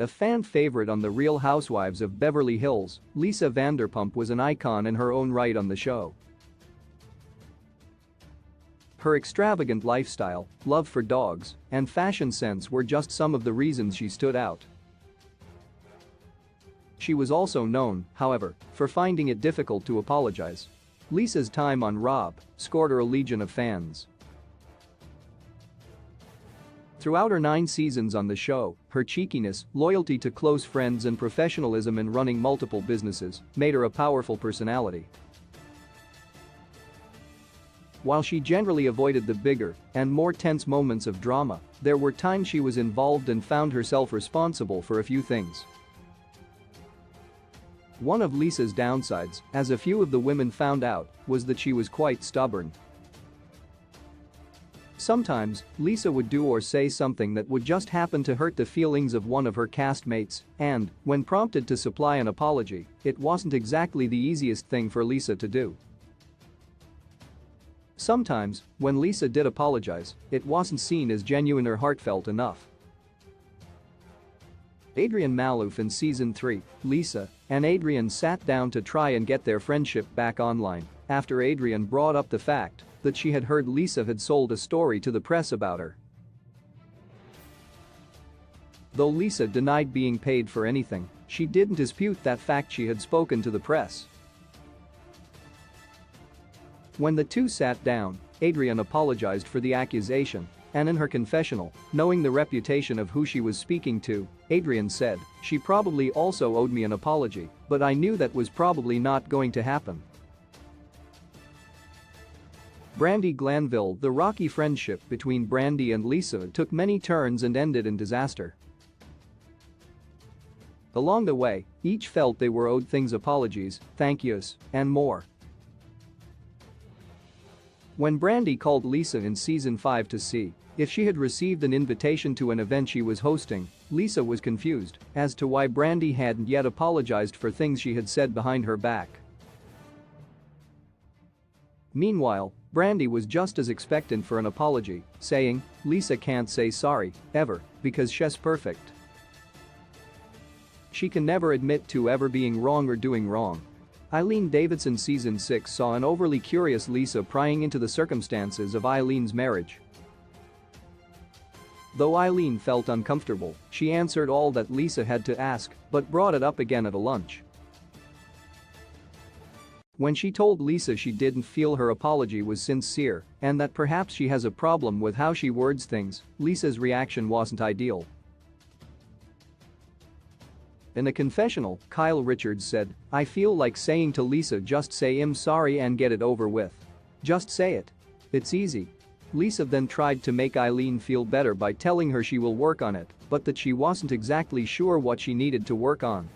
A fan favorite on The Real Housewives of Beverly Hills, Lisa Vanderpump was an icon in her own right on the show. Her extravagant lifestyle, love for dogs, and fashion sense were just some of the reasons she stood out. She was also known, however, for finding it difficult to apologize. Lisa's time on RHOBH scored her a legion of fans. Throughout her 9 seasons on the show, her cheekiness, loyalty to close friends and professionalism in running multiple businesses made her a powerful personality. While she generally avoided the bigger and more tense moments of drama, there were times she was involved and found herself responsible for a few things. One of Lisa's downsides, as a few of the women found out, was that she was quite stubborn. Sometimes, Lisa would do or say something that would just happen to hurt the feelings of one of her castmates, and, when prompted to supply an apology, it wasn't exactly the easiest thing for Lisa to do. Sometimes, when Lisa did apologize, it wasn't seen as genuine or heartfelt enough. Adrienne Maloof in Season 3, Lisa and Adrienne sat down to try and get their friendship back online after Adrienne brought up the fact that she had heard Lisa had sold a story to the press about her. Though Lisa denied being paid for anything, she didn't dispute that fact she had spoken to the press. When the two sat down, Adrienne apologized for the accusation, and in her confessional, knowing the reputation of who she was speaking to, Adrienne said, "She probably also owed me an apology, but I knew that was probably not going to happen." Brandi Glanville. The rocky friendship between Brandi and Lisa took many turns and ended in disaster. Along the way, each felt they were owed things, apologies, thank yous, and more. When Brandi called Lisa in Season 5 to see if she had received an invitation to an event she was hosting, Lisa was confused as to why Brandi hadn't yet apologized for things she had said behind her back. Meanwhile, Brandi was just as expectant for an apology, saying, "Lisa can't say sorry, ever, because she's perfect. She can never admit to ever being wrong or doing wrong." Eileen Davidson Season 6 saw an overly curious Lisa prying into the circumstances of Eileen's marriage. Though Eileen felt uncomfortable, she answered all that Lisa had to ask, but brought it up again at a lunch. When she told Lisa she didn't feel her apology was sincere and that perhaps she has a problem with how she words things, Lisa's reaction wasn't ideal. In a confessional, Kyle Richards said, "I feel like saying to Lisa, just say I'm sorry and get it over with. Just say it. It's easy." Lisa then tried to make Eileen feel better by telling her she will work on it, but that she wasn't exactly sure what she needed to work on